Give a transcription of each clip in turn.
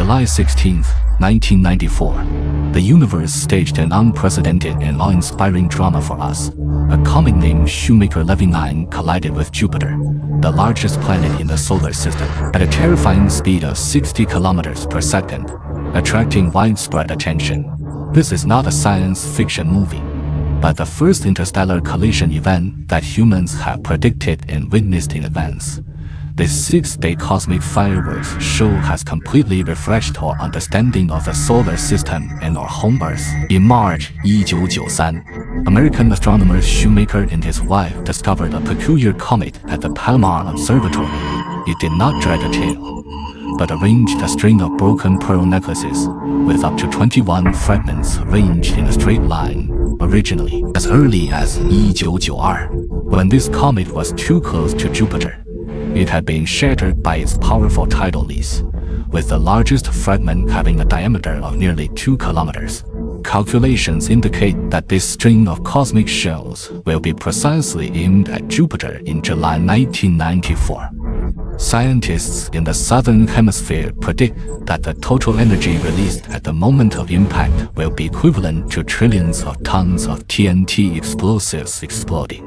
July 16, 1994, the universe staged an unprecedented and awe-inspiring drama for us. A comet named Shoemaker-Levy 9 collided with Jupiter, the largest planet in the solar system, at a terrifying speed of 60 kilometers per second, attracting widespread attention. This is not a science fiction movie, but the first interstellar collision event that humans have predicted and witnessed in advance. This 6-day cosmic fireworks show has completely refreshed our understanding of the solar system and our home Earth. In March 1993, American astronomer Shoemaker and his wife discovered a peculiar comet at the Palomar Observatory. It did not drag a tail, but arranged a string of broken pearl necklaces with up to 21 fragments arranged in a straight line. Originally, as early as 1992, when this comet was too close to Jupiter, it had been shattered by its powerful tidal lease, with the largest fragment having a diameter of nearly 2 kilometers. Calculations indicate that this string of cosmic shells will be precisely aimed at Jupiter in July 1994. Scientists in the southern hemisphere predict that the total energy released at the moment of impact will be equivalent to trillions of tons of TNT explosives exploding,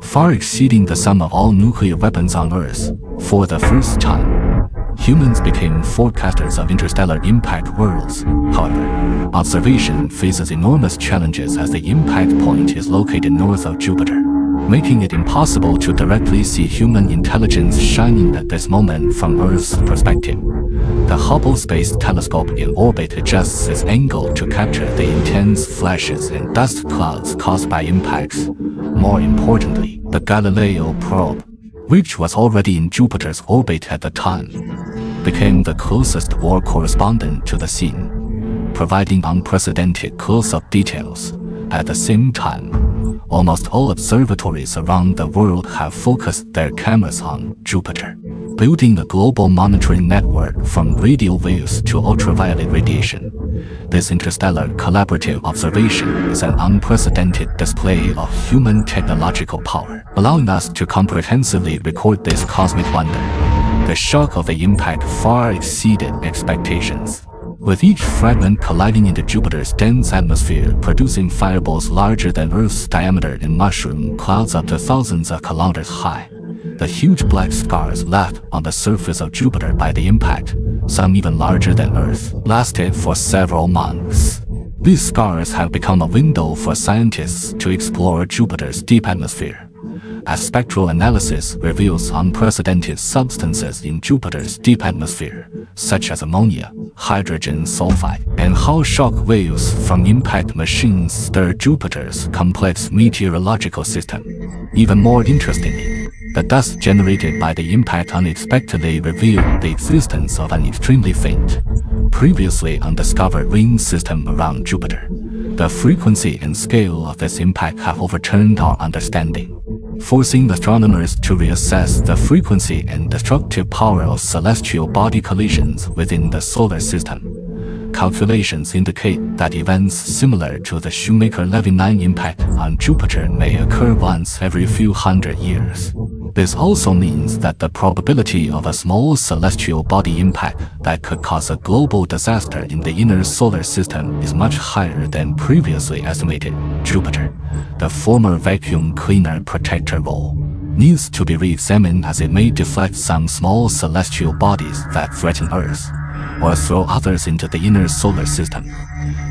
far exceeding the sum of all nuclear weapons on Earth. For the first time, humans became forecasters of interstellar impact worlds. However, observation faces enormous challenges as the impact point is located north of Jupiter, making it impossible to directly see human intelligence shining at this moment from Earth's perspective. The Hubble Space Telescope in orbit adjusts its angle to capture the intense flashes and dust clouds caused by impacts. More importantly, the Galileo probe, which was already in Jupiter's orbit at the time, became the closest war correspondent to the scene, providing unprecedented close-up details. At the same time, almost all observatories around the world have focused their cameras on Jupiter, building a global monitoring network from radio waves to ultraviolet radiation. This interstellar collaborative observation is an unprecedented display of human technological power, allowing us to comprehensively record this cosmic wonder. The shock of the impact far exceeded expectations, with each fragment colliding into Jupiter's dense atmosphere, producing fireballs larger than Earth's diameter and mushroom clouds up to thousands of kilometers high. The huge black scars left on the surface of Jupiter by the impact, some even larger than Earth, lasted for several months. These scars have become a window for scientists to explore Jupiter's deep atmosphere, as spectral analysis reveals unprecedented substances in Jupiter's deep atmosphere, such as ammonia, hydrogen sulfide, and how shock waves from impact machines stir Jupiter's complex meteorological system. Even more interestingly, the dust generated by the impact unexpectedly revealed the existence of an extremely faint, previously undiscovered ring system around Jupiter. The frequency and scale of this impact have overturned our understanding, forcing astronomers to reassess the frequency and destructive power of celestial body collisions within the solar system. Calculations indicate that events similar to the Shoemaker-Levy 9 impact on Jupiter may occur once every few hundred years. This also means that the probability of a small celestial body impact that could cause a global disaster in the inner solar system is much higher than previously estimated. Jupiter, the former vacuum cleaner protector role, needs to be re-examined as it may deflect some small celestial bodies that threaten Earth, or throw others into the inner solar system.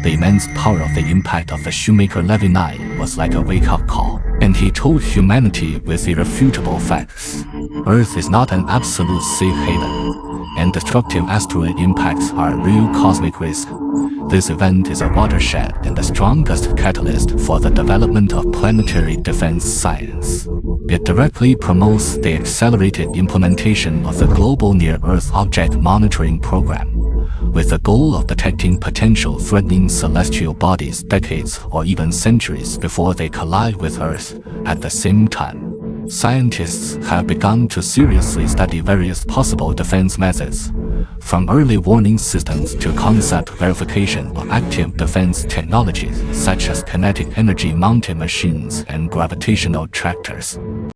The immense power of the impact of the Shoemaker-Levy 9 was like a wake-up call, and he told humanity with irrefutable facts. Earth is not an absolute safe haven, and destructive asteroid impacts are a real cosmic risk. This event is a watershed and the strongest catalyst for the development of planetary defense science. It directly promotes the accelerated implementation of the Global Near-Earth Object Monitoring Program, with the goal of detecting potential threatening celestial bodies decades or even centuries before they collide with Earth. At the same time, scientists have begun to seriously study various possible defense methods, from early warning systems to concept verification of active defense technologies such as kinetic energy mounted machines and gravitational tractors.